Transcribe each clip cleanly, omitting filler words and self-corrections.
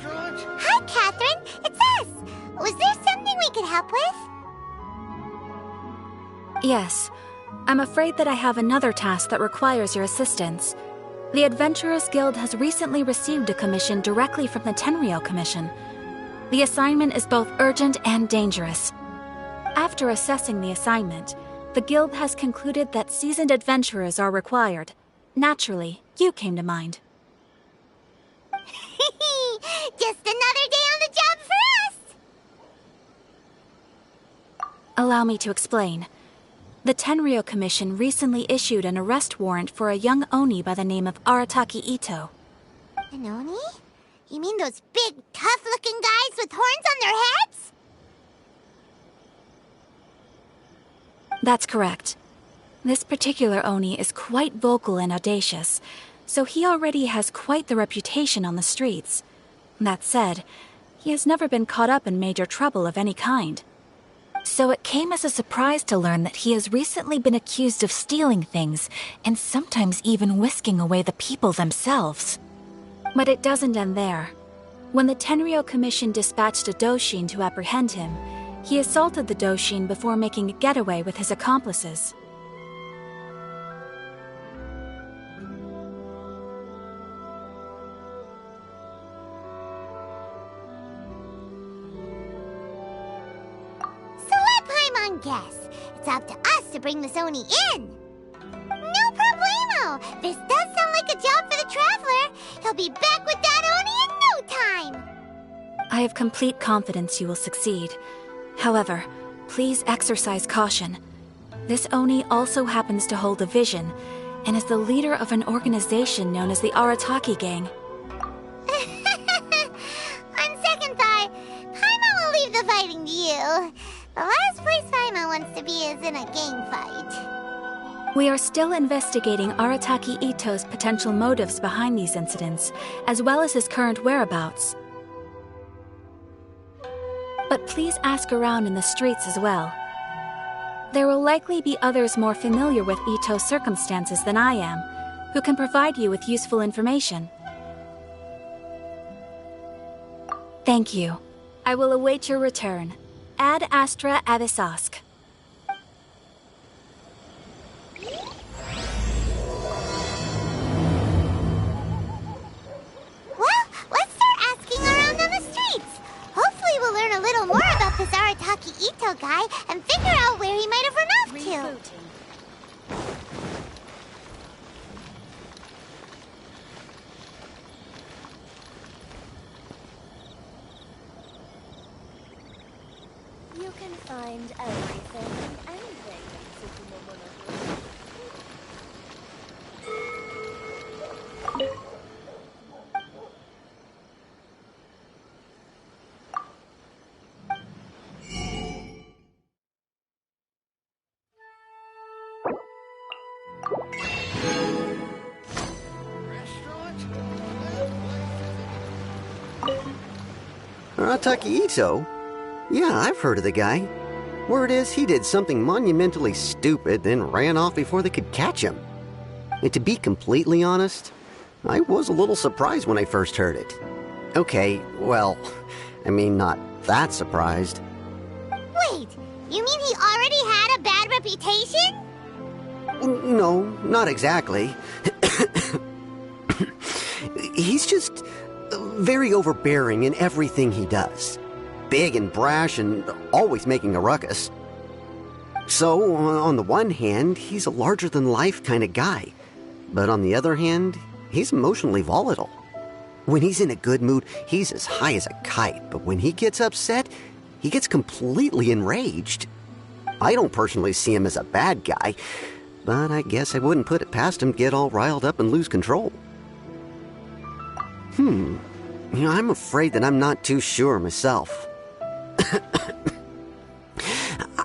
Hi, Catherine. It's us. Was there something we could help with? Yes. I'm afraid that I have another task that requires your assistance. The Adventurers Guild has recently received a commission directly from the Tenryou Commission. The assignment is both urgent and dangerous. After assessing the assignment, the Guild has concluded that seasoned adventurers are required. Naturally, you came to mind. Just another day on the job for us! Allow me to explain. The Tenryou Commission recently issued an arrest warrant for a young Oni by the name of papITTO. An Oni? You mean those big, tough-looking guys with horns on their heads? That's correct. This particular Oni is quite vocal and audacious, so he already has quite the reputation on the streets. That said, he has never been caught up in major trouble of any kind. So it came as a surprise to learn that he has recently been accused of stealing things, and sometimes even whisking away the people themselves. But it doesn't end there. When the Tenryou Commission dispatched a Doshin to apprehend him, he assaulted the Doshin before making a getaway with his accomplices. Guess. It's up to us to bring this Oni in. No problemo! This does sound like a job for the Traveler. He'll be back with that Oni in no time. I have complete confidence you will succeed. However, please exercise caution. This Oni also happens to hold a vision, and is the leader of an organization known as the Arataki Gang. On second thought, Paimon will leave the fighting to you. The last place Paimon wants to be is in a gang fight. We are still investigating Arataki Itto's potential motives behind these incidents, as well as his current whereabouts. But please ask around in the streets as well. There will likely be others more familiar with Itto's circumstances than I am, who can provide you with useful information. Thank you. I will await your return. Ad Astra Avisask. Well, let's start asking around on the streets. Hopefully we'll learn a little more about this Arataki Itto guy and figure out where he might have run off to. You can find everything and anything in Tsukumo Monogatari. Arataki Itto? Yeah, I've heard of the guy. Word is he did something monumentally stupid, then ran off before they could catch him. And to be completely honest, I was a little surprised when I first heard it. Okay, well, I mean, not that surprised. Wait, you mean he already had a bad reputation? No, not exactly. He's just very overbearing in everything he does. Big and brash and always making a ruckus. So, on the one hand, he's a larger-than-life kind of guy. But on the other hand, he's emotionally volatile. When he's in a good mood, he's as high as a kite. But when he gets upset, he gets completely enraged. I don't personally see him as a bad guy, but I guess I wouldn't put it past him to get all riled up and lose control. I'm afraid that I'm not too sure myself.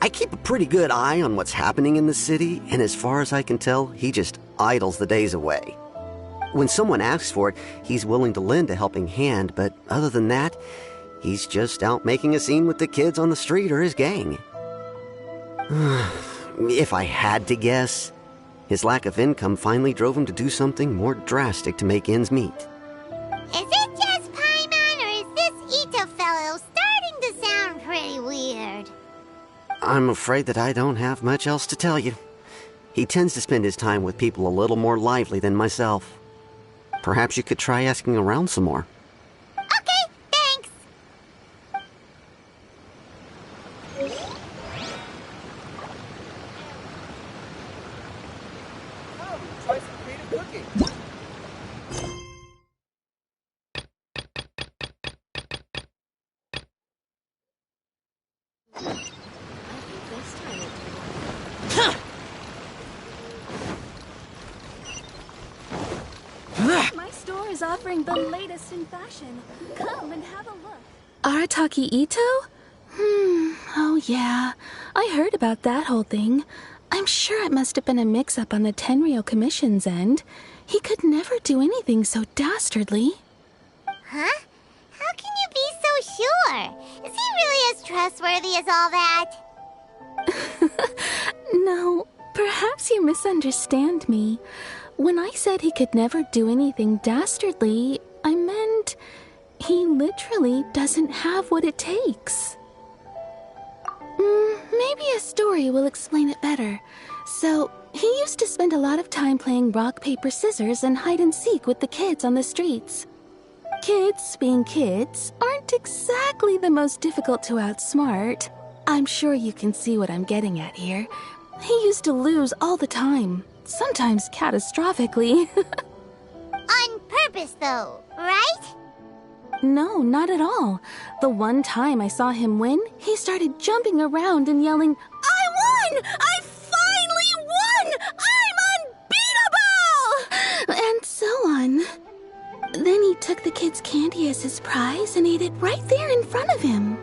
I keep a pretty good eye on what's happening in the city, and as far as I can tell, he just idles the days away. When someone asks for it, he's willing to lend a helping hand, but other than that, he's just out making a scene with the kids on the street or his gang. If I had to guess, his lack of income finally drove him to do something more drastic to make ends meet. Is it just Paimon, or is I'm afraid that I don't have much else to tell you. He tends to spend his time with people a little more lively than myself. Perhaps you could try asking around some more. Okay, thanks. Try some creative cooking. My store is offering the latest in fashion. Come and have a look. Arataki-ito? Oh yeah. I heard about that whole thing. I'm sure it must have been a mix-up on the Tenryou Commission's end. He could never do anything so dastardly. Huh? How can you be so sure? Is he really as trustworthy as all that? No, perhaps you misunderstand me. When I said he could never do anything dastardly, I meant he literally doesn't have what it takes. Maybe a story will explain it better. So, he used to spend a lot of time playing rock, paper, scissors and hide and seek with the kids on the streets. Kids, being kids, aren't exactly the most difficult to outsmart. I'm sure you can see what I'm getting at here. He used to lose all the time, sometimes catastrophically. On purpose, though, right? No, not at all. The one time I saw him win, he started jumping around and yelling, "I won! I finally won! I'm unbeatable!" And so on. Then he took the kid's candy as his prize and ate it right there in front of him.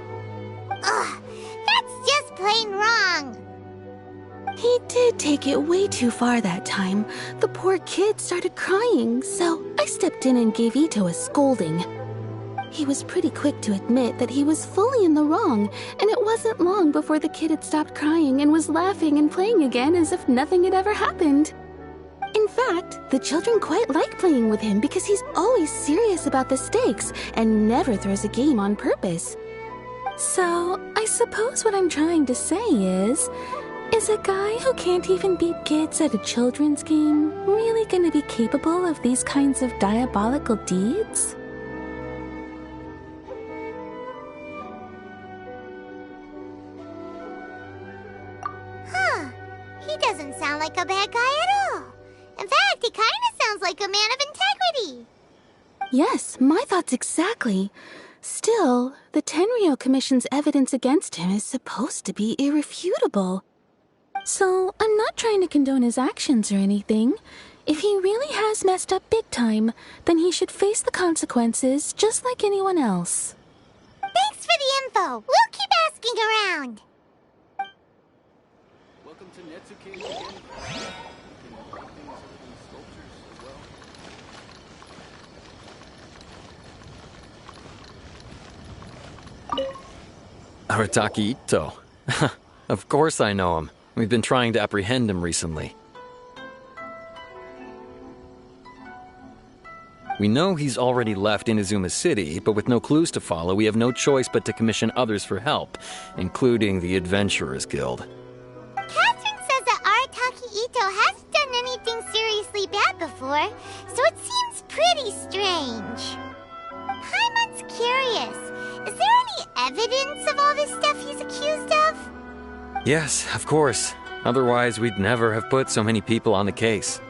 Ugh, that's just plain wrong. He did take it way too far that time. The poor kid started crying, so I stepped in and gave Ito a scolding. He was pretty quick to admit that he was fully in the wrong, and it wasn't long before the kid had stopped crying and was laughing and playing again as if nothing had ever happened. In fact, the children quite like playing with him because he's always serious about the stakes and never throws a game on purpose. So, I suppose what I'm trying to say is a guy who can't even beat kids at a children's game really gonna be capable of these kinds of diabolical deeds? Huh. He doesn't sound like a bad guy at all. In fact, he kind of sounds like a man of integrity. Yes, my thoughts exactly. Still, the Tenryou Commission's evidence against him is supposed to be irrefutable. So, I'm not trying to condone his actions or anything. If he really has messed up big time, then he should face the consequences just like anyone else. Thanks for the info. We'll keep asking around. Welcome to Netsuke again. Arataki-ito. Of course I know him. We've been trying to apprehend him recently. We know he's already left Inazuma City, but with no clues to follow, we have no choice but to commission others for help, including the Adventurers Guild. Catherine says that Arataki-ito hasn't done anything seriously bad before, so it seems pretty strange. Paimon's curious. Is there any evidence of all this stuff he's accused of? Yes, of course. Otherwise, we'd never have put so many people on the case.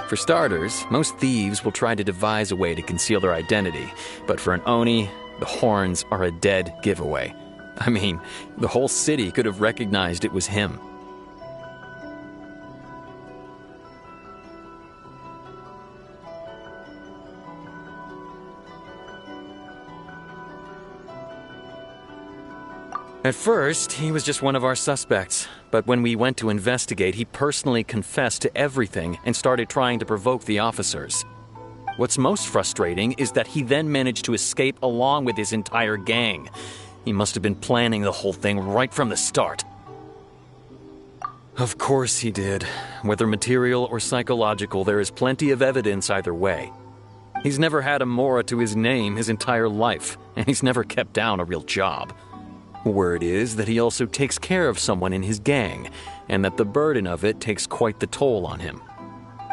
For starters, most thieves will try to devise a way to conceal their identity, but for an Oni, the horns are a dead giveaway. I mean, the whole city could have recognized it was him. At first, he was just one of our suspects, but when we went to investigate, he personally confessed to everything and started trying to provoke the officers. What's most frustrating is that he then managed to escape along with his entire gang. He must have been planning the whole thing right from the start. Of course he did. Whether material or psychological, there is plenty of evidence either way. He's never had a Mora to his name his entire life, and he's never kept down a real job. Word is that he also takes care of someone in his gang, and that the burden of it takes quite the toll on him.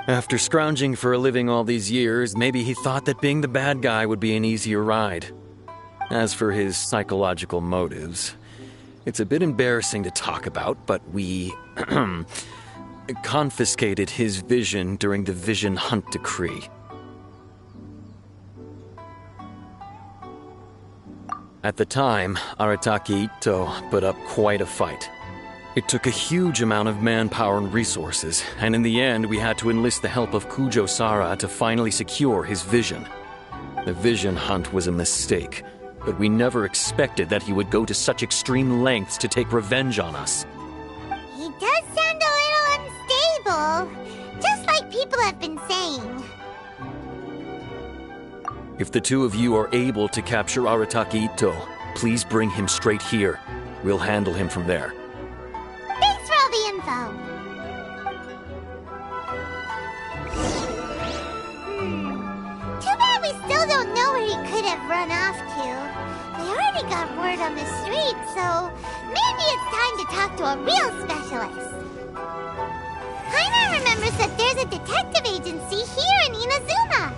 After scrounging for a living all these years, maybe he thought that being the bad guy would be an easier ride. As for his psychological motives, it's a bit embarrassing to talk about, but we confiscated his vision during the Vision Hunt Decree. At the time, Arataki Itto put up quite a fight. It took a huge amount of manpower and resources, and in the end we had to enlist the help of Kujo Sara to finally secure his vision. The Vision Hunt was a mistake, but we never expected that he would go to such extreme lengths to take revenge on us. He does sound a little unstable, just like people have been saying. If the two of you are able to capture Arataki Itto, please bring him straight here. We'll handle him from there. Thanks for all the info. Too bad we still don't know where he could have run off to. They already got word on the street, so maybe it's time to talk to a real specialist. Jaime remembers that there's a detective agency here in Inazuma.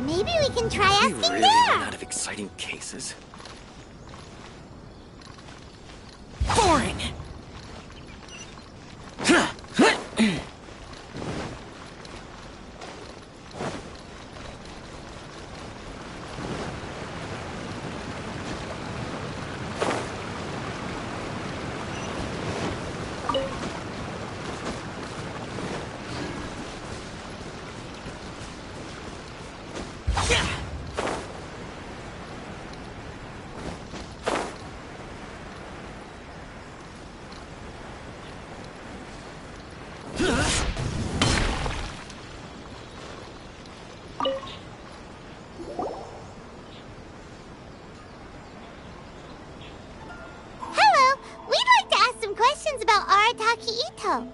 Maybe we can try asking We really there. run out of exciting cases. Boring! Hello, we'd like to ask some questions about Arataki Itto.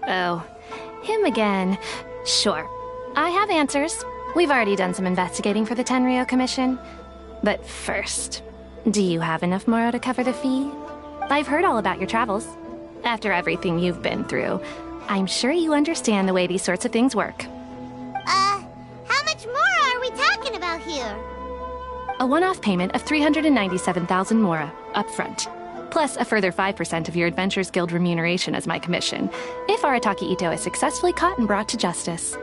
Oh, him again. Sure. I have answers. We've already done some investigating for the Tenryou Commission. But first, do you have enough Moro to cover the fee? I've heard all about your travels. After everything you've been through, I'm sure you understand the way these sorts of things work. How much more are we talking about here? A one-off payment of 397,000 Mora, up front. Plus a further 5% of your Adventures Guild remuneration as my commission, if Arataki Itto is successfully caught and brought to justice.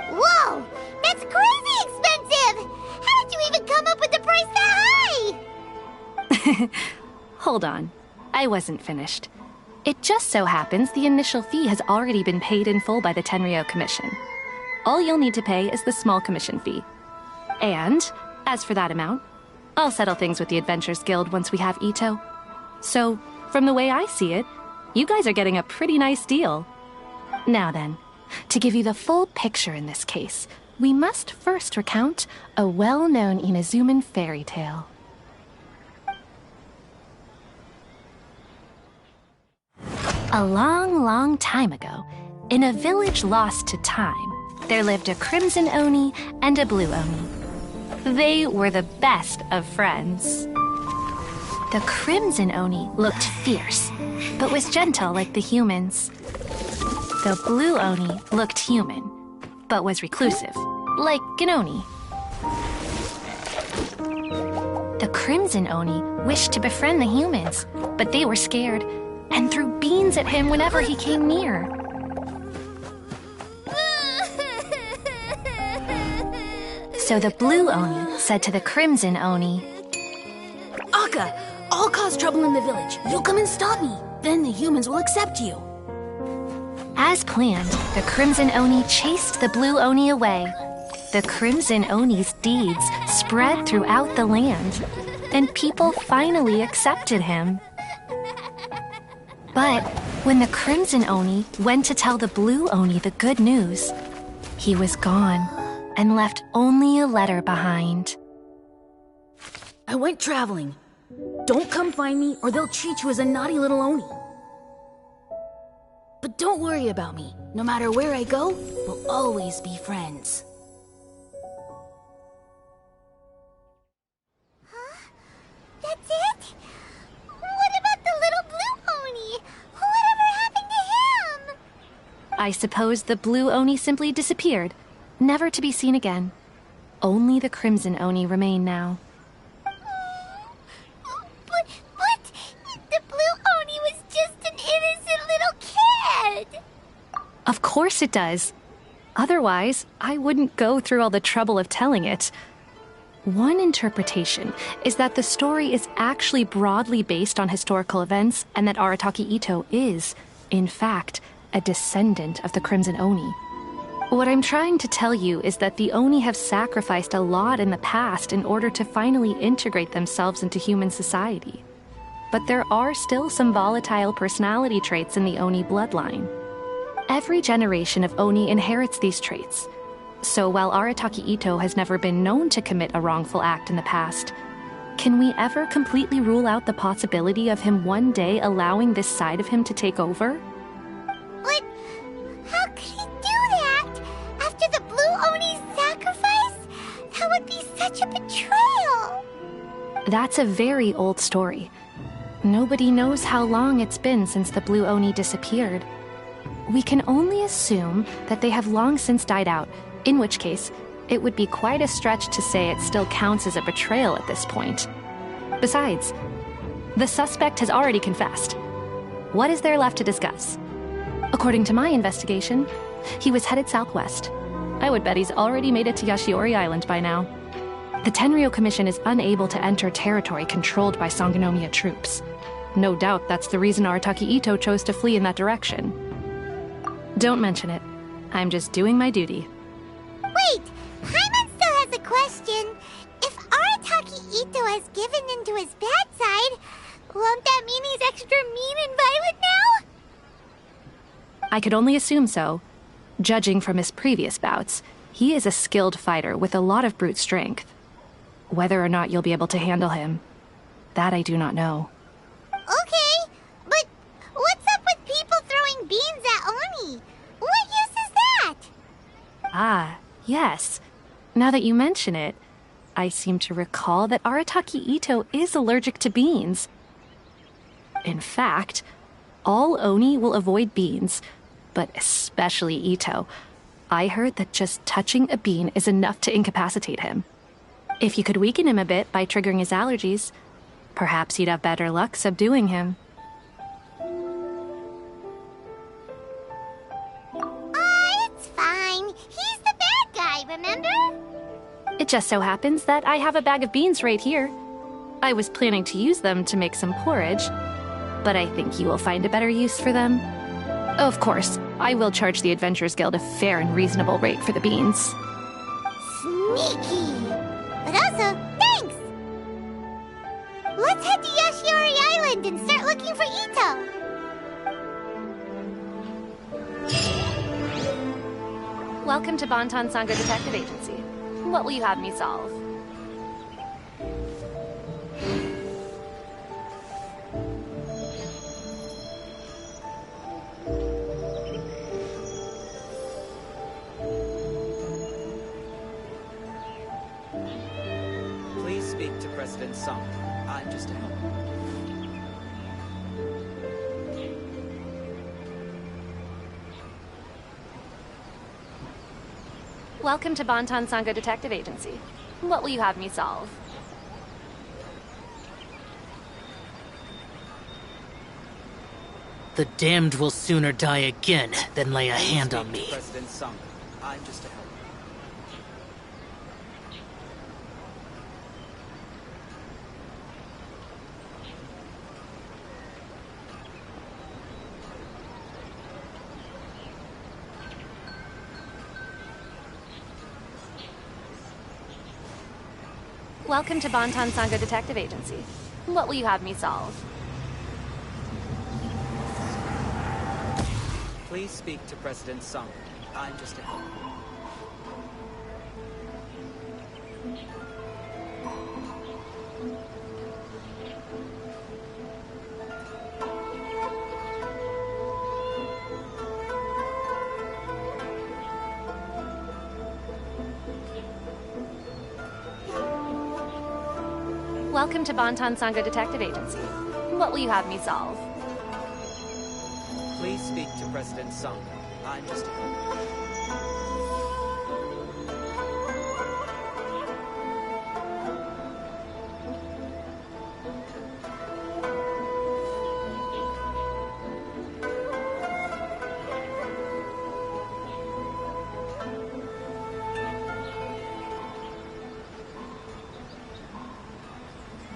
Whoa! That's crazy expensive! How did you even come up with the price that high? Hold on. I wasn't finished. It just so happens the initial fee has already been paid in full by the Tenryou Commission. All you'll need to pay is the small commission fee. And, as for that amount, I'll settle things with the Adventures Guild once we have Itto. So, from the way I see it, you guys are getting a pretty nice deal. Now then, to give you the full picture in this case, we must first recount a well-known Inazuman fairy tale. A long, long time ago, in a village lost to time, there lived a crimson Oni and a blue Oni. They were the best of friends. The crimson Oni looked fierce, but was gentle like the humans. The blue Oni looked human, but was reclusive, like an Oni. The crimson Oni wished to befriend the humans, but they were scared and threw beans at him whenever he came near. So the blue Oni said to the crimson Oni, Akka, I'll cause trouble in the village. You come and stop me. Then the humans will accept you. As planned, the crimson Oni chased the blue Oni away. The crimson Oni's deeds spread throughout the land, and people finally accepted him. But when the crimson Oni went to tell the blue Oni the good news, he was gone and left only a letter behind. I went traveling. Don't come find me or they'll treat you as a naughty little Oni. But don't worry about me. No matter where I go, we'll always be friends. I suppose the blue Oni simply disappeared, never to be seen again. Only the crimson Oni remain now. But the blue Oni was just an innocent little kid! Of course it does. Otherwise, I wouldn't go through all the trouble of telling it. One interpretation is that the story is actually broadly based on historical events and that Arataki Itto is, in fact, a descendant of the Crimson Oni. What I'm trying to tell you is that the Oni have sacrificed a lot in the past in order to finally integrate themselves into human society. But there are still some volatile personality traits in the Oni bloodline. Every generation of Oni inherits these traits. So while Arataki Itto has never been known to commit a wrongful act in the past, can we ever completely rule out the possibility of him one day allowing this side of him to take over? But how could he do that? After the blue Oni's sacrifice? That would be such a betrayal! That's a very old story. Nobody knows how long it's been since the blue Oni disappeared. We can only assume that they have long since died out, in which case, it would be quite a stretch to say it still counts as a betrayal at this point. Besides, the suspect has already confessed. What is there left to discuss? According to my investigation, he was headed southwest. I would bet he's already made it to Yashiori Island by now. The Tenryou Commission is unable to enter territory controlled by Sangonomiya troops. No doubt that's the reason Arataki Itto chose to flee in that direction. Don't mention it. I'm just doing my duty. Wait! Paimon still has a question. If Arataki Itto has given in to his bad side, won't that mean he's extra mean and violent now? I could only assume so. Judging from his previous bouts, he is a skilled fighter with a lot of brute strength. Whether or not you'll be able to handle him, that I do not know. Okay, but what's up with people throwing beans at Oni? What use is that? Ah, yes. Now that you mention it, I seem to recall that Arataki Itto is allergic to beans. In fact, all Oni will avoid beans, but especially Itto. I heard that just touching a bean is enough to incapacitate him. If you could weaken him a bit by triggering his allergies, perhaps you'd have better luck subduing him. It's fine. He's the bad guy, remember? It just so happens that I have a bag of beans right here. I was planning to use them to make some porridge, but I think you will find a better use for them. Of course, I will charge the Adventurers Guild a fair and reasonable rate for the beans. Sneaky! But also, thanks! Let's head to Yashiori Island and start looking for Itto! Welcome to Bonton Sango Detective Agency. What will you have me solve? Please speak to President Sung. I'm just a helper. Welcome to Bonton Sango Detective Agency. What will you have me solve? The damned will sooner die again than lay a Please hand speak on to me. President Sung. I'm just a helper. Welcome to Bonton Sango Detective Agency. What will you have me solve? Please speak to President Sung. I'm just a helper. Welcome to Bonton Sango Detective Agency. What will you have me solve? Please speak to President Sung. I'm just a helper.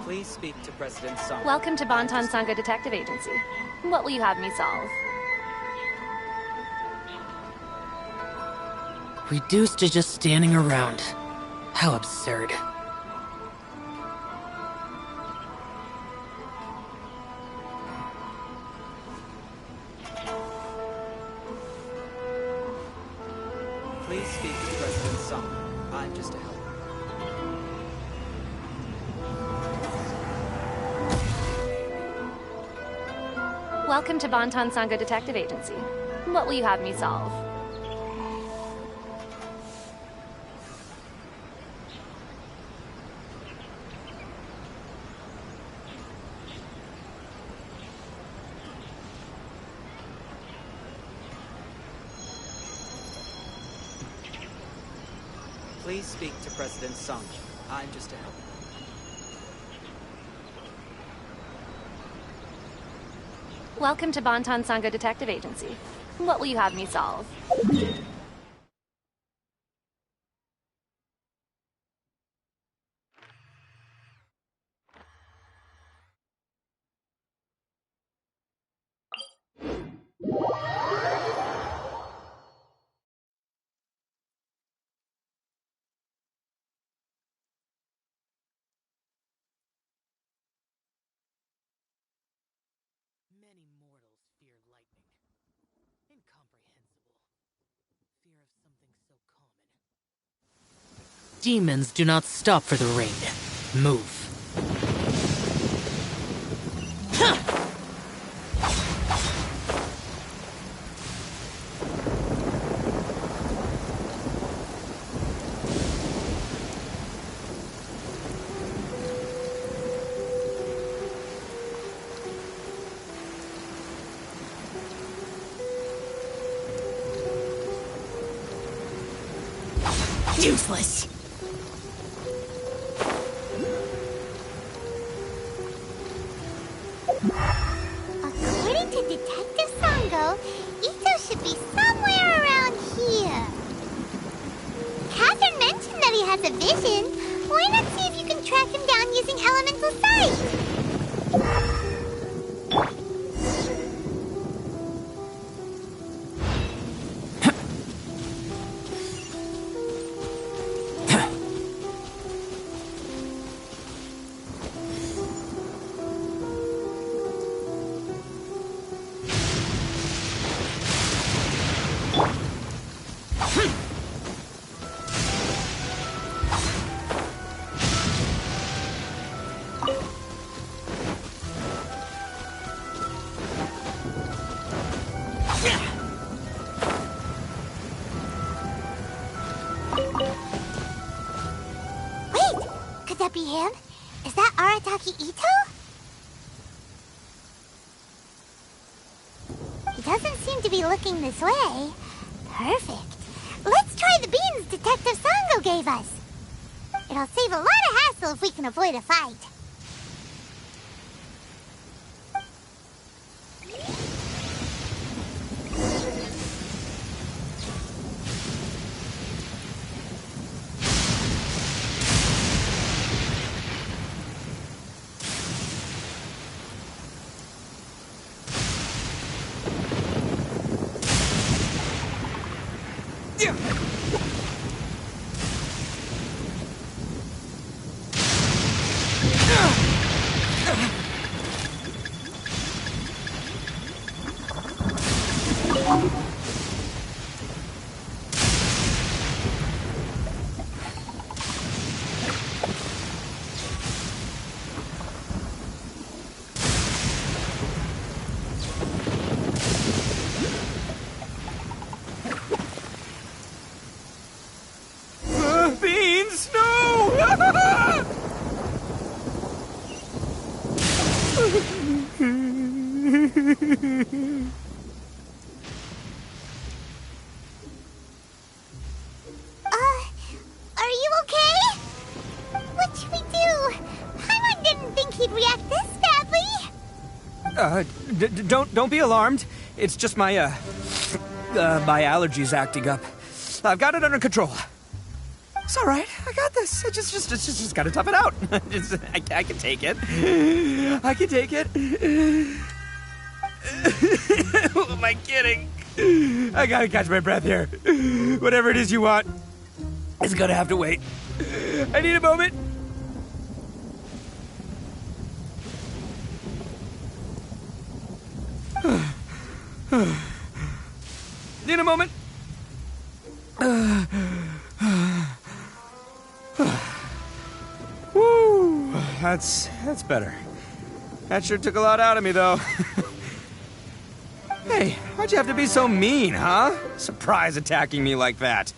Please speak to President Song. Welcome to Bonton Sangha Detective Agency. What will you have me solve? Reduced to just standing around. How absurd. Please speak to President Song. I'm just a helper. Welcome to Bonton Sangha Detective Agency. What will you have me solve? Please speak to President Song. I'm just a helper. Welcome to Bonton Sangha Detective Agency. What will you have me solve? Many mortals fear lightning. Incomprehensible. Fear of something so common. Demons do not stop for the rain. Move. Useless. According to Detective Sango, Ito should be somewhere around here. Catherine mentioned that he has a vision. Why not see if you can track him down using elemental sight? Could that be him? Is that Arataki Ito? He doesn't seem to be looking this way. Perfect. Let's try the beans Detective Sango gave us. It'll save a lot of hassle if we can avoid a fight. Don't be alarmed. It's just my my allergies acting up. I've got it under control. It's all right. I got this. I just gotta tough it out. I can take it. I can take it. Who am I kidding? I gotta catch my breath here. Whatever it is you want, it's gonna have to wait. I need a moment. Need a moment. Woo, that's better. That sure took a lot out of me, though. Hey, why'd you have to be so mean, huh? Surprise attacking me like that.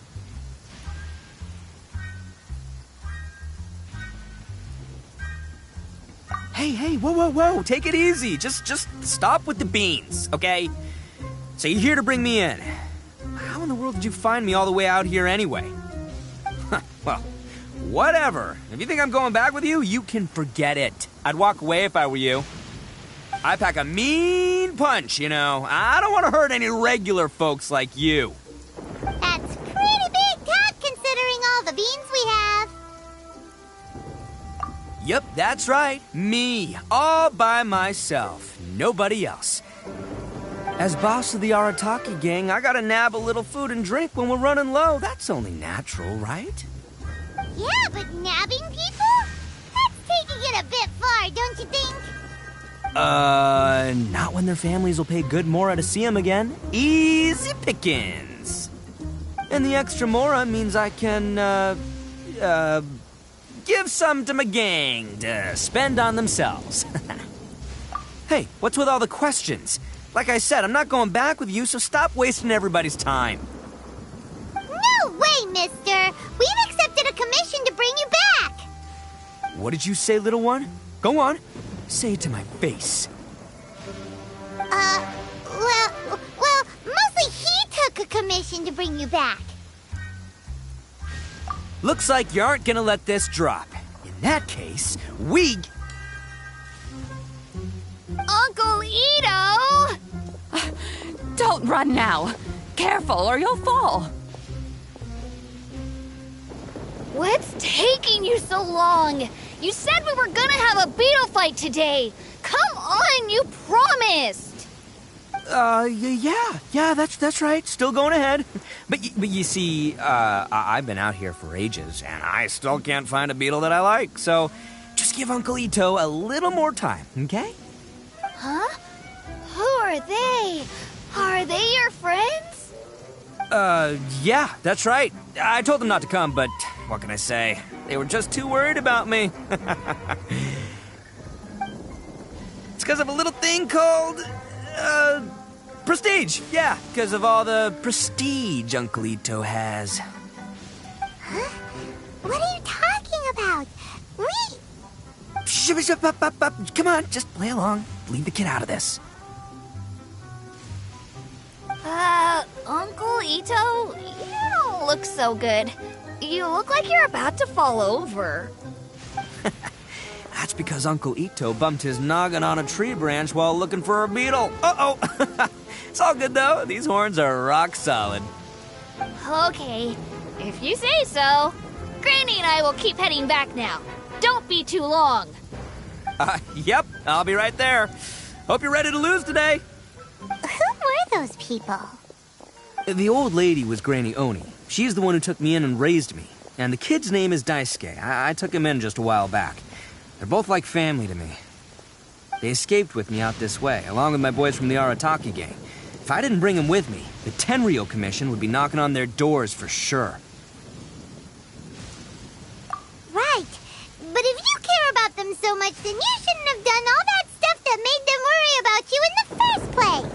Hey, whoa, take it easy. Just stop with the beans, okay? So you're here to bring me in. How in the world did you find me all the way out here anyway? Well, whatever. If you think I'm going back with you, you can forget it. I'd walk away if I were you. I pack a mean punch, you know. I don't want to hurt any regular folks like you. That's pretty big talk considering all the beans we have. Yep, that's right. Me, all by myself. Nobody else. As boss of the Arataki gang, I gotta nab a little food and drink when we're running low. That's only natural, right? Yeah, but nabbing people? That's taking it a bit far, don't you think? Not when their families will pay good mora to see them again. Easy pickings. And the extra mora means I can, give some to my gang to spend on themselves. Hey, what's with all the questions? Like I said, I'm not going back with you, so stop wasting everybody's time. No way, mister! We've accepted a commission to bring you back! What did you say, little one? Go on. Say it to my face. Well, mostly he took a commission to bring you back. Looks like you aren't gonna let this drop. In that case, we... Uncle Ito! Don't run now. Careful or you'll fall. What's taking you so long? You said we were gonna have a beetle fight today. Come on, you promised. Yeah, that's right. Still going ahead. But you see, I've been out here for ages, and I still can't find a beetle that I like. So, just give Uncle Ito a little more time, okay? Huh? Who are they? Are they your friends? Yeah, that's right. I told them not to come, but what can I say? They were just too worried about me. It's because of a little thing called, prestige. Yeah, because of all the prestige Uncle Ito has. Huh? What are you talking about? Come on, just play along. Leave the kid out of this. Uncle Ito, you don't look so good. You look like you're about to fall over. That's because Uncle Ito bumped his noggin on a tree branch while looking for a beetle. Uh-oh. It's all good, though. These horns are rock solid. Okay, if you say so. Granny and I will keep heading back now. Don't be too long. Yep, I'll be right there. Hope you're ready to lose today. Who were those people? The old lady was Granny Oni. She's the one who took me in and raised me. And the kid's name is Daisuke. I took him in just a while back. They're both like family to me. They escaped with me out this way, along with my boys from the Arataki gang. If I didn't bring them with me, the Tenryo Commission would be knocking on their doors for sure. Right. But if you care about them so much, then you shouldn't have done all that stuff that made them worry about you in the first place.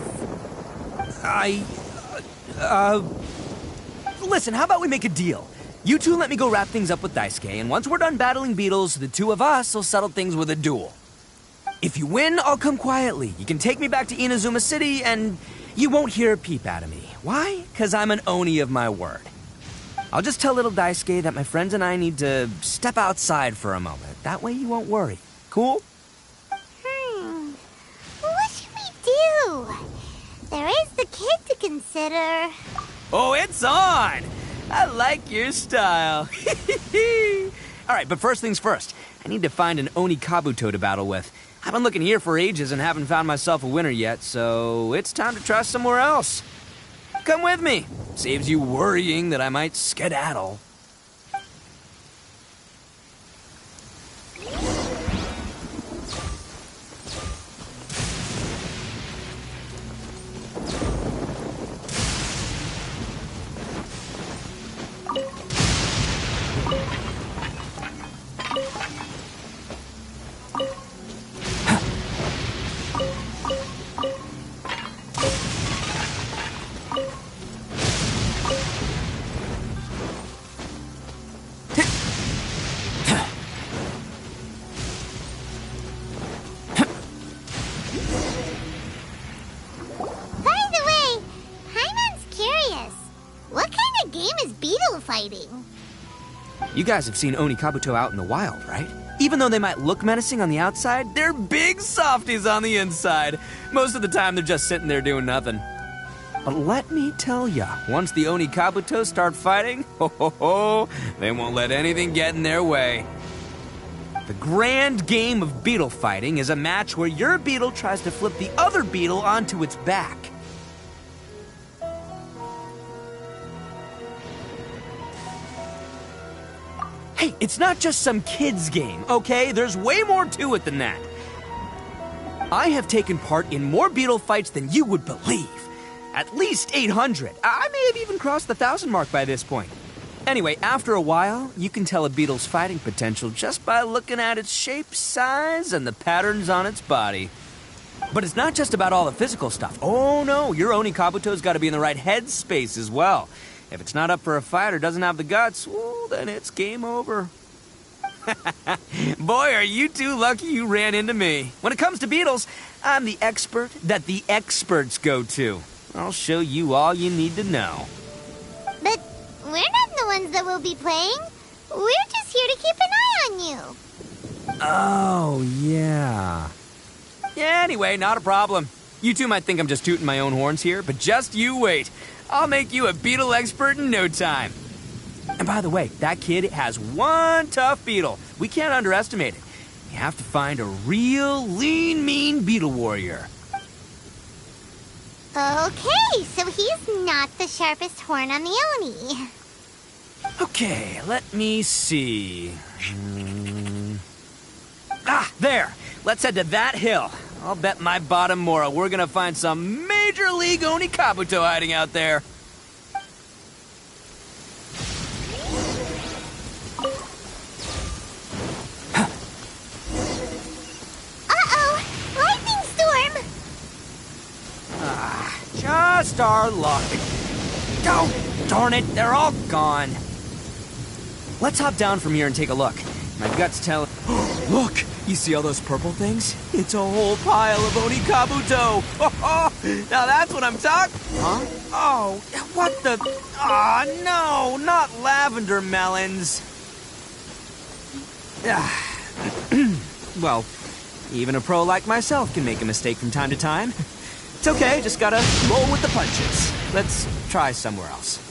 Listen, how about we make a deal? You two let me go wrap things up with Daisuke, and once we're done battling beetles, the two of us will settle things with a duel. If you win, I'll come quietly. You can take me back to Inazuma City, and you won't hear a peep out of me. Why? Because I'm an Oni of my word. I'll just tell little Daisuke that my friends and I need to step outside for a moment. That way you won't worry. Cool? What should we do? there is the kid to consider. Oh, it's on! I like your style. Alright, but first things first. I need to find an Oni Kabuto to battle with. I've been looking here for ages and haven't found myself a winner yet, so it's time to try somewhere else. Come with me. Saves you worrying that I might skedaddle. You guys have seen Oni Kabuto out in the wild, right? Even though they might look menacing on the outside, they're big softies on the inside. Most of the time, they're just sitting there doing nothing. But let me tell ya, once the Oni Kabuto start fighting, they won't let anything get in their way. The grand game of beetle fighting is a match where your beetle tries to flip the other beetle onto its back. Hey, it's not just some kid's game, okay? There's way more to it than that. I have taken part in more beetle fights than you would believe. At least 800. I may have even crossed the 1,000 mark by this point. Anyway, after a while, you can tell a beetle's fighting potential just by looking at its shape, size, and the patterns on its body. But it's not just about all the physical stuff. Oh no, your Oni Kabuto's got to be in the right headspace as well. If it's not up for a fight or doesn't have the guts, well, then it's game over. Boy, are you two lucky you ran into me. When it comes to beetles, I'm the expert that the experts go to. I'll show you all you need to know. But we're not the ones that will be playing. We're just here to keep an eye on you. Oh, yeah. Yeah, anyway, not a problem. You two might think I'm just tooting my own horns here, but just you wait. I'll make you a beetle expert in no time. And by the way, that kid has one tough beetle. We can't underestimate it. You have to find a real lean, mean beetle warrior. Okay, so he's not the sharpest horn on the Oni. Okay, let me see. Ah, there. Let's head to that hill. I'll bet my bottom moral we're gonna find some major league Oni Kabuto hiding out there. Uh-oh! Lightning storm! Just our luck. Oh, darn it, they're all gone. Let's hop down from here and take a look. My gut's telling... Look! You see all those purple things? It's a whole pile of Oni Kabuto! Now that's what I'm talking... Huh? Oh, what the... Oh, no, not lavender melons. Well, even a pro like myself can make a mistake from time to time. It's okay, just gotta roll with the punches. Let's try somewhere else.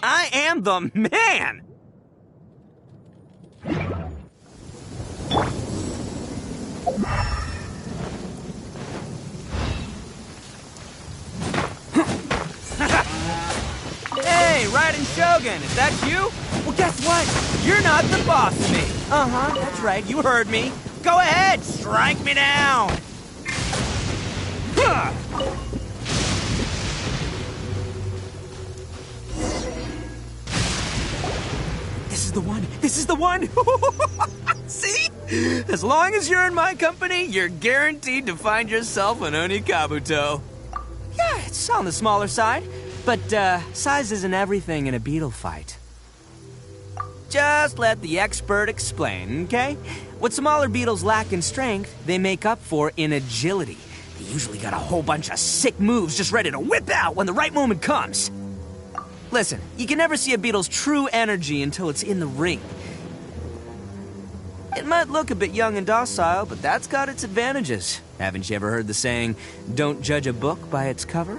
I am the man! Hey, Raiden Shogun, is that you? Well, guess what? You're not the boss of me. Uh-huh, that's right, you heard me. Go ahead, strike me down! Huh. This is the one! This is the one! See? As long as you're in my company, you're guaranteed to find yourself an Oni Kabuto. Yeah, it's on the smaller side, but size isn't everything in a beetle fight. Just let the expert explain, okay? What smaller beetles lack in strength, they make up for in agility. They usually got a whole bunch of sick moves just ready to whip out when the right moment comes. Listen, you can never see a beetle's true energy until it's in the ring. It might look a bit young and docile, but that's got its advantages. Haven't you ever heard the saying, don't judge a book by its cover?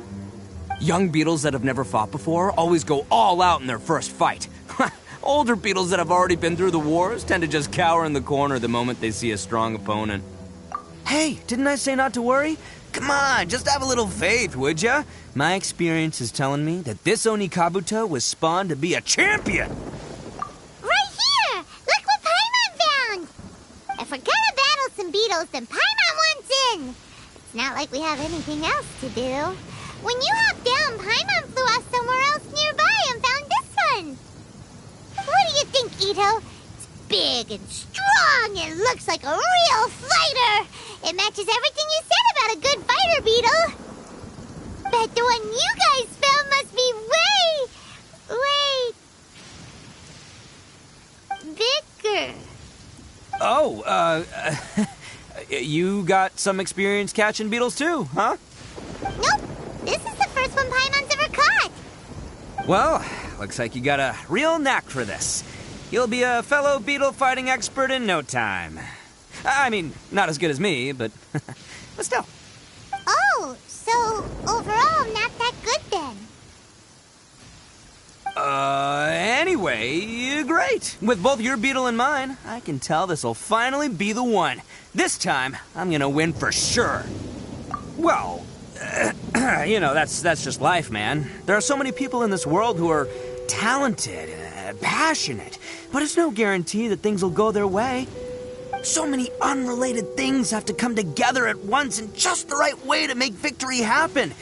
Young beetles that have never fought before always go all out in their first fight. Older beetles that have already been through the wars tend to just cower in the corner the moment they see a strong opponent. Hey, didn't I say not to worry? Come on, just have a little faith, would ya? My experience is telling me that this Oni Kabuto was spawned to be a champion! Right here! Look what Paimon found! If we're gonna battle some beetles, then Paimon wants in! It's not like we have anything else to do. When you hopped down, Paimon flew off somewhere else nearby and found this one! What do you think, Itto? It's big and strong and looks like a real fighter! It matches everything you said about a good fighter, Beetle! Bet the one you guys found must be way bigger. Oh, you got some experience catching beetles too, huh? Nope, this is the first one Paimon's ever caught. Well, looks like you got a real knack for this. You'll be a fellow beetle fighting expert in no time. I mean, not as good as me, but still. Oh, so overall not that good then. Anyway, great. With both your beetle and mine, I can tell this'll finally be the one. This time, I'm gonna win for sure. Well, you know, that's just life, man. There are so many people in this world who are talented, passionate, but it's no guarantee that things will go their way. So many unrelated things have to come together at once in just the right way to make victory happen.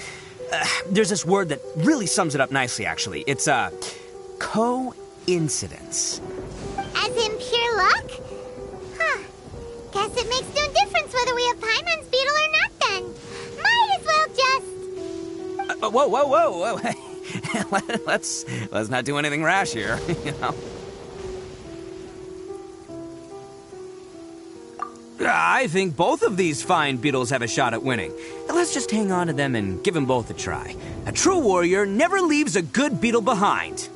There's this word that really sums it up nicely, actually. It's, coincidence. As in pure luck? Huh. Guess it makes no difference whether we have Paimon's beetle or not then. Might as well just... Whoa. let's not do anything rash here, you know. I think both of these fine beetles have a shot at winning. Let's just hang on to them and give them both a try. A true warrior never leaves a good beetle behind.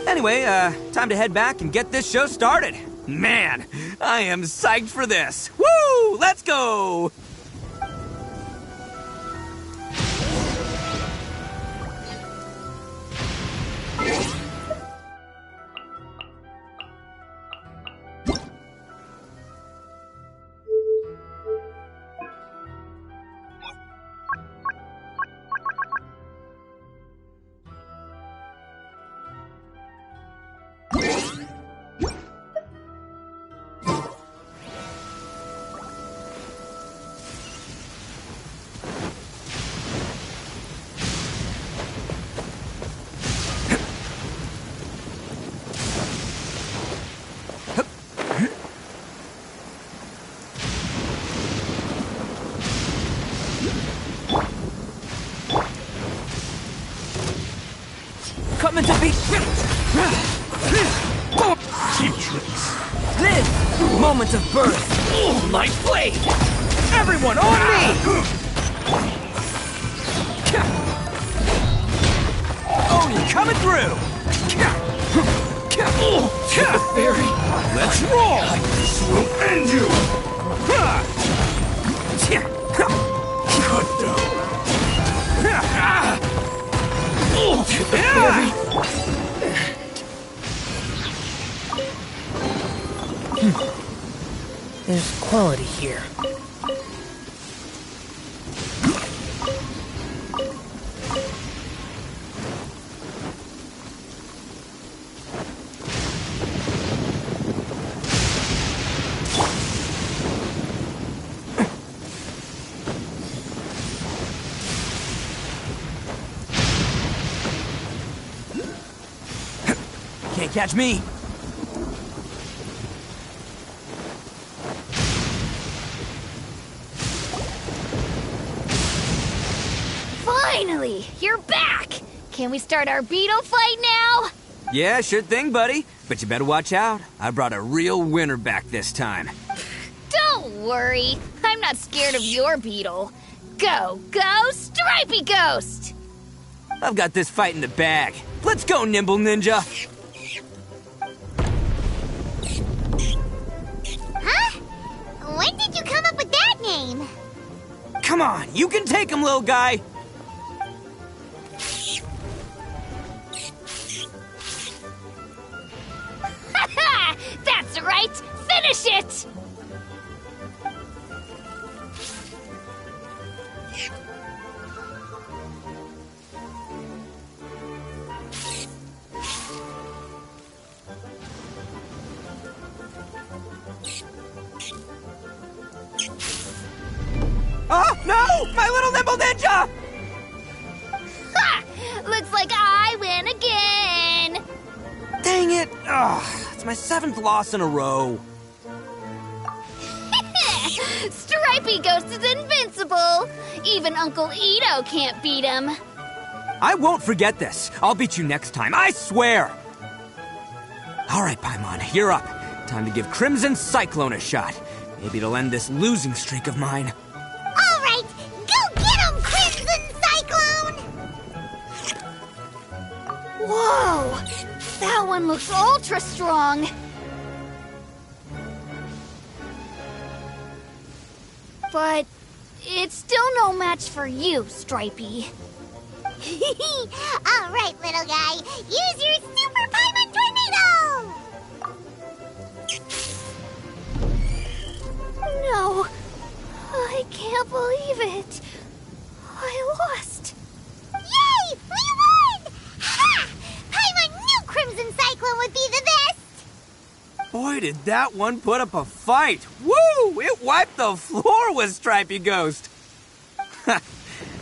Anyway, time to head back and get this show started. Man, I am psyched for this. Woo! Let's go! Coming to beat... Cheap tricks. This moment of birth. Light blade! Everyone on me! Oni coming through! Fairy! Let's roll! This will end you! Cut down! Fairy! There's quality here. Can't catch me. Finally, you're back! Can we start our beetle fight now? Yeah, sure thing, buddy. But you better watch out. I brought a real winner back this time. Don't worry. I'm not scared of your beetle. Go, Stripey Ghost! I've got this fight in the bag. Let's go, Nimble Ninja! Huh? When did you come up with that name? Come on, you can take him, little guy! Ha! That's right! Finish it! Oh, no! My little Nimble Ninja! Ha! Looks like I win again! Dang it! Ugh, it's my 7th loss in a row. Stripey Ghost is invincible! Even Uncle Ito can't beat him. I won't forget this. I'll beat you next time, I swear! Alright, Paimon, you're up. Time to give Crimson Cyclone a shot. Maybe it'll end this losing streak of mine. Alright, go get him, Crimson Cyclone! Whoa! That one looks ultra strong! But it's still no match for you, Stripey. Alright, little guy, use your Super Paimon Tornado! No, I can't believe it. I lost. Yay! We won! Ha! Paimon knew Crimson Cyclone would be the best! Boy, did that one put up a fight! Woo! It wiped the floor with Stripey Ghost!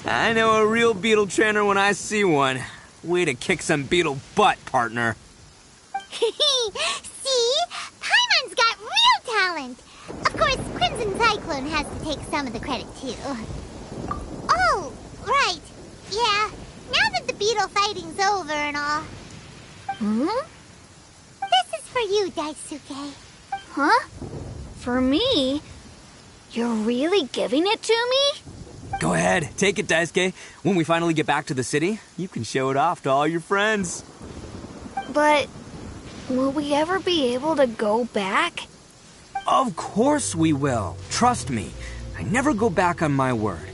I know a real beetle trainer when I see one. Way to kick some beetle butt, partner. See? Paimon's got real talent! Of course, Crimson Cyclone has to take some of the credit, too. Oh, right. Yeah, now that the beetle fighting's over and all. This is for you, Daisuke. Huh? For me? You're really giving it to me? Go ahead, take it, Daisuke. When we finally get back to the city, you can show it off to all your friends. But will we ever be able to go back? Of course we will. Trust me. I never go back on my word.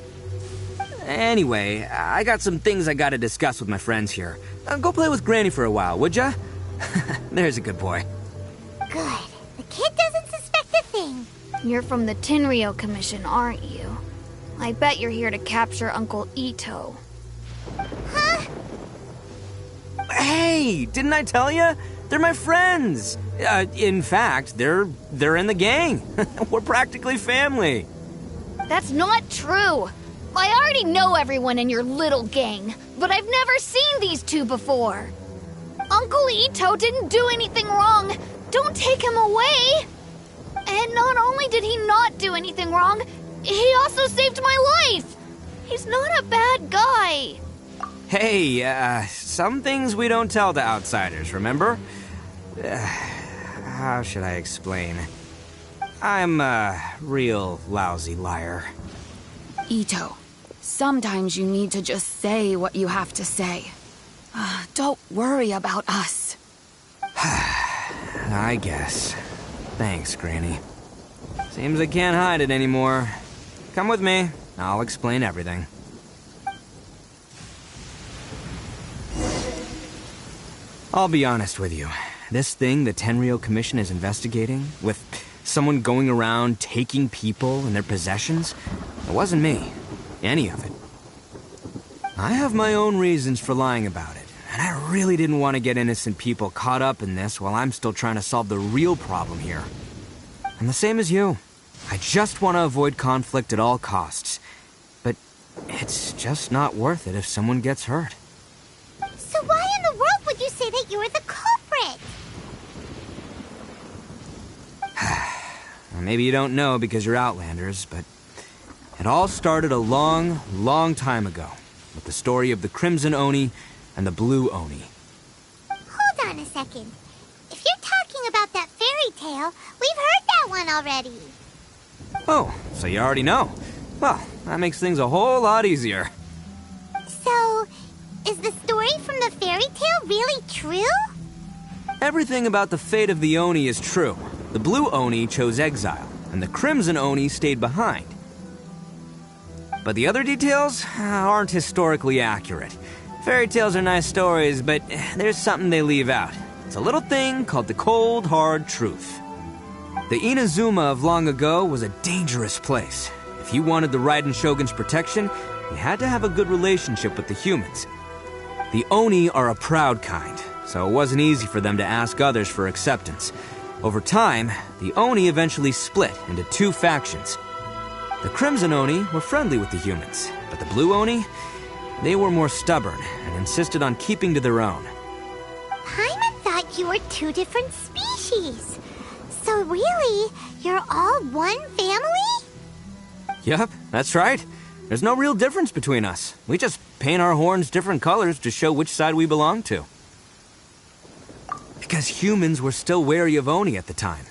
Anyway, I got some things I gotta discuss with my friends here. Go play with Granny for a while, would ya? There's a good boy. Good. The kid doesn't suspect a thing. You're from the Tenryou Commission, aren't you? I bet you're here to capture Uncle Ito. Huh? Hey, didn't I tell you? They're my friends. In fact, they're in the gang. We're practically family. That's not true. I already know everyone in your little gang, but I've never seen these two before. Uncle Ito didn't do anything wrong. Don't take him away. And not only did he not do anything wrong, he also saved my life. He's not a bad guy. Hey, some things we don't tell to outsiders, remember? How should I explain? I'm a real lousy liar. Ito, sometimes you need to just say what you have to say. Don't worry about us. I guess. Thanks, Granny. Seems I can't hide it anymore. Come with me. I'll explain everything. I'll be honest with you. This thing the Tenryou Commission is investigating, with someone going around taking people and their possessions, it wasn't me. Any of it. I have my own reasons for lying about it, and I really didn't want to get innocent people caught up in this while I'm still trying to solve the real problem here. I'm the same as you. I just want to avoid conflict at all costs. But it's just not worth it if someone gets hurt. So why in the world would you say that you were the culprit? Well, maybe you don't know because you're Outlanders, but it all started a long, long time ago with the story of the Crimson Oni and the Blue Oni. Hold on a second. If you're tale. We've heard that one already. Oh, so you already know. Well, that makes things a whole lot easier. So, is the story from the fairy tale really true? Everything about the fate of the Oni is true. The blue Oni chose exile, and the crimson Oni stayed behind. But the other details aren't historically accurate. Fairy tales are nice stories, but there's something they leave out. It's a little thing called the cold, hard truth. The Inazuma of long ago was a dangerous place. If you wanted the Raiden Shogun's protection, you had to have a good relationship with the humans. The Oni are a proud kind, so it wasn't easy for them to ask others for acceptance. Over time, the Oni eventually split into two factions. The Crimson Oni were friendly with the humans, but the Blue Oni, they were more stubborn and insisted on keeping to their own. Paimon thought you were two different species. So really, you're all one family? Yep, that's right. There's no real difference between us. We just paint our horns different colors to show which side we belong to. Because humans were still wary of Oni at the time.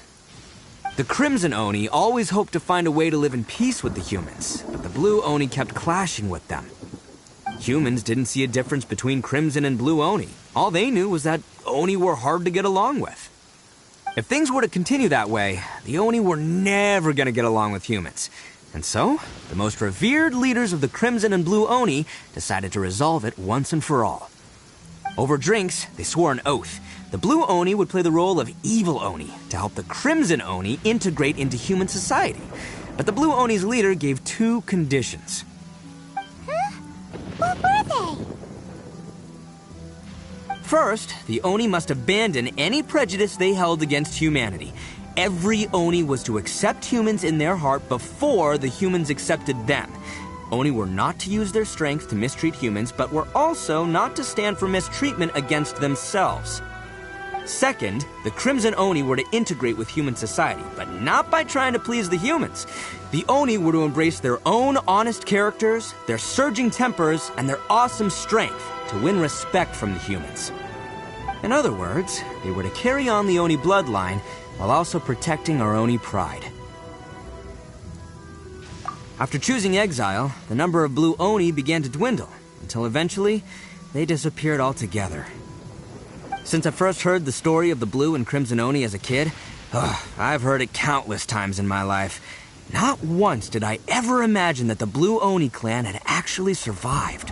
The Crimson Oni always hoped to find a way to live in peace with the humans, but the Blue Oni kept clashing with them. Humans didn't see a difference between Crimson and Blue Oni. All they knew was that Oni were hard to get along with. If things were to continue that way, the Oni were never going to get along with humans. And so, the most revered leaders of the Crimson and Blue Oni decided to resolve it once and for all. Over drinks, they swore an oath. The Blue Oni would play the role of evil Oni to help the Crimson Oni integrate into human society. But the Blue Oni's leader gave two conditions. Huh? What were they? First, the Oni must abandon any prejudice they held against humanity. Every Oni was to accept humans in their heart before the humans accepted them. Oni were not to use their strength to mistreat humans, but were also not to stand for mistreatment against themselves. Second, the Crimson Oni were to integrate with human society, but not by trying to please the humans. The Oni were to embrace their own honest characters, their surging tempers, and their awesome strength to win respect from the humans. In other words, they were to carry on the Oni bloodline while also protecting our Oni pride. After choosing exile, the number of Blue Oni began to dwindle, until eventually, they disappeared altogether. Since I first heard the story of the Blue and Crimson Oni as a kid, I've heard it countless times in my life. Not once did I ever imagine that the Blue Oni clan had actually survived.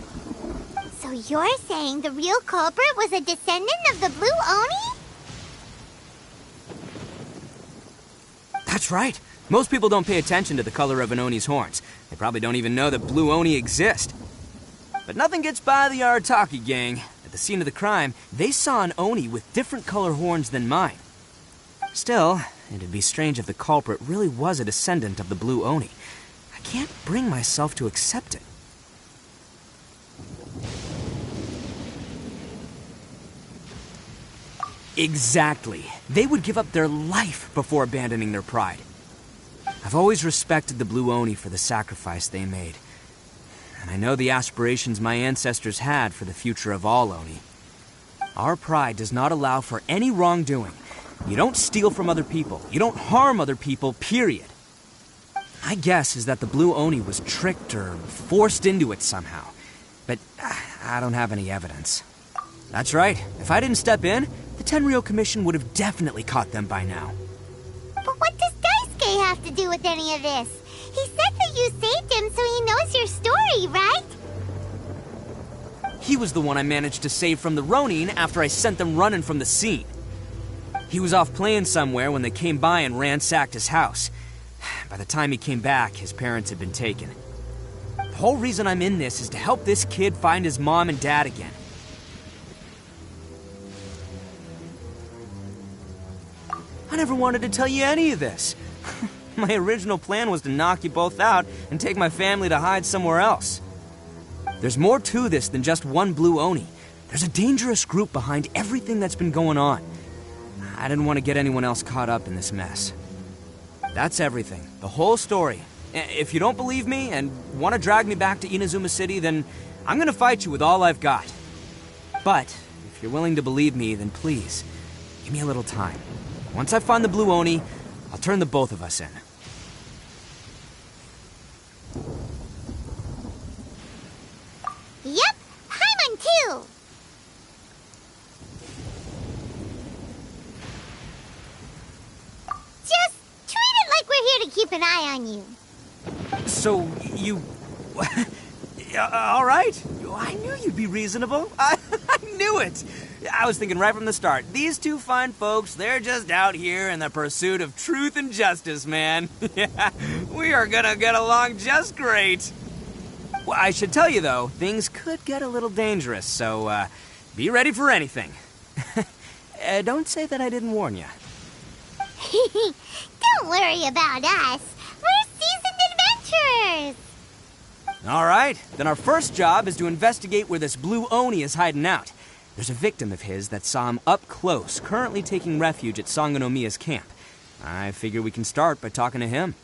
So you're saying the real culprit was a descendant of the Blue Oni? That's right. Most people don't pay attention to the color of an Oni's horns. They probably don't even know that Blue Oni exist. But nothing gets by the Arataki gang. At the scene of the crime, they saw an Oni with different color horns than mine. Still, it'd be strange if the culprit really was a descendant of the Blue Oni. I can't bring myself to accept it. Exactly. They would give up their life before abandoning their pride. I've always respected the Blue Oni for the sacrifice they made. And I know the aspirations my ancestors had for the future of all Oni. Our pride does not allow for any wrongdoing. You don't steal from other people. You don't harm other people, period. My guess is that the Blue Oni was tricked or forced into it somehow. But I don't have any evidence. That's right. If I didn't step in, the Tenryou Commission would have definitely caught them by now. But what does Daisuke have to do with any of this? He said that you saved him so he knows your story, right? He was the one I managed to save from the Ronin after I sent them running from the scene. He was off playing somewhere when they came by and ransacked his house. By the time he came back, his parents had been taken. The whole reason I'm in this is to help this kid find his mom and dad again. I never wanted to tell you any of this. My original plan was to knock you both out and take my family to hide somewhere else. There's more to this than just one Blue Oni. There's a dangerous group behind everything that's been going on. I didn't want to get anyone else caught up in this mess. That's everything. The whole story. If you don't believe me and want to drag me back to Inazuma City, then I'm going to fight you with all I've got. But if you're willing to believe me, then please, give me a little time. Once I find the blue Oni, I'll turn the both of us in. Yep, Paimon too. Just treat it like we're here to keep an eye on you. So, you... all right. I knew you'd be reasonable. I knew it. I was thinking right from the start. These two fine folks, they're just out here in the pursuit of truth and justice, man. Yeah, we are gonna get along just great. Well, I should tell you, though, things could get a little dangerous, so, be ready for anything. Don't say that I didn't warn you. Don't worry about us. We're seasoned adventurers. All right, then our first job is to investigate where this blue Oni is hiding out. There's a victim of his that saw him up close, currently taking refuge at Sangonomiya's camp. I figure we can start by talking to him.